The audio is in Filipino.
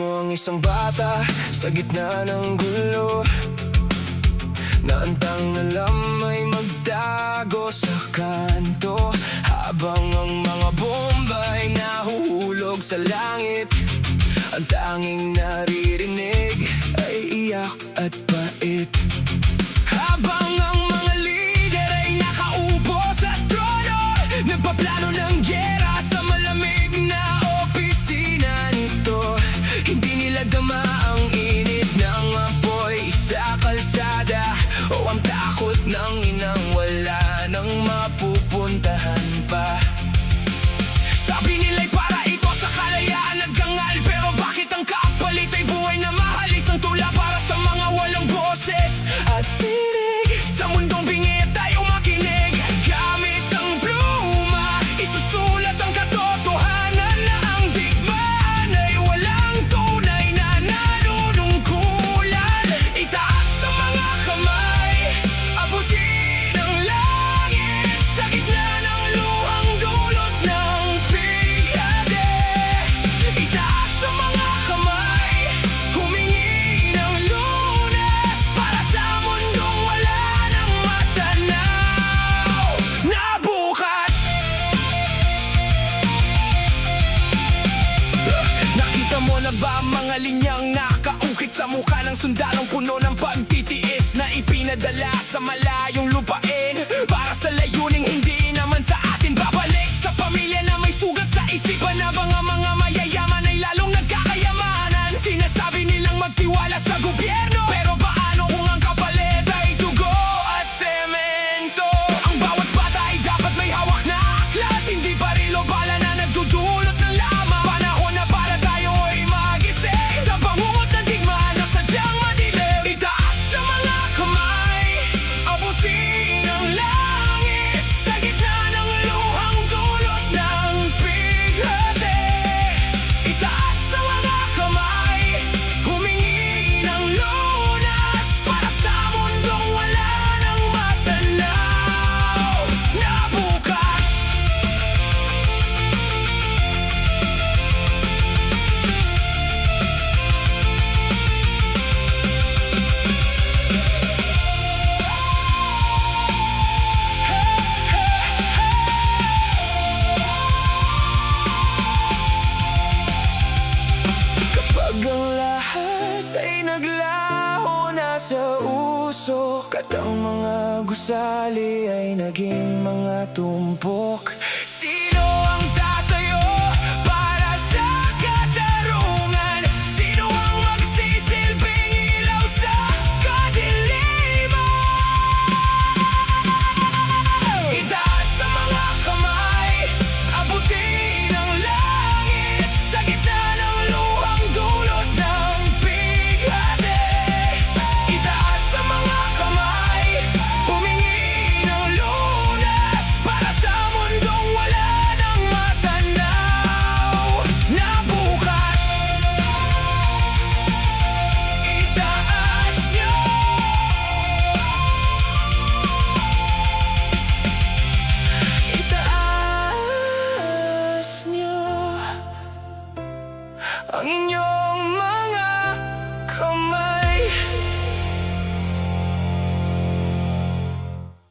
Sino ang isang bata sa gitna ng gulo, na ang tanging alam ay magtago sa kanto, habang ang mga bomba ay nahuhulog sa langit. Ang tanging naririnig ay iyak at pait, habang ang mga lider ay nakaupo sa trono, nagpaplano ng gyera sa malamig na opisina nito. Hindi nila dama ang init ng apoy sa kalsada, o ang takot ng inang wala nang mapupuntahan pa. Sabi nila'y para ito sa kalayaan at kangal, pero bakit ang kapalit ay buhay na mahal? Isang tula para sa mga walang boses at tinig, sa mundong bingit ay umakinig. Gamit ang pluma, isusulat ang katotohanan na ang digmaan ay walang tunay na nanunungkulan. Itaas sa mga kamay, abutin ang langit, sa gitna ng luhang dulot ng bighati. Itaas sa mga kamay, humingi ng lunas para sa mundong wala nang matanaw na bukas. Nakita mo na ba ang mga linyang nakaukit sa mukha ng sundalong puno ng pagtitiis, na ipinadala sa malayong lupain para sa layuning hindi naman sa atin babalik? Sa pamilya na may sugat sa isipan, na mga mayayaman ay lalong nagkakayamanan. Sinasabi nilang magtiwala sa gobyerno, pero paano kung ang kapalit ay dugo at semento? Ang bawat bata ay dapat may hawak na aklat, hindi barilo bala na nagdudulot ng lamang. Panahon na para tayo ay magising sa bangungot ng digmaan na sadyang madilim. Itaas sa mga kamay, abutin ang langit, sa gitna ng luhang dulot ng bighati. Itaas sa mga kamay, humingi ng lunas para sa mundong wala nang matanaw na bukas. Kapag ang lahat ay naglaho na sa usok, at ang mga gusali ay naging mga tumpok, sino ang tatayo para sa katarungan? Sino ang magsisilbing ilaw sa kadiliman? Itaas sa mga kamay, abutin ang langit, sa gitna ng luhang dulot ng bighati. Itaas sa mga kamay, humingi ng lunas para sa mundong wala nang matanaw na bukas. Itaas niyo, itaas niyo ang inyong mga kamay.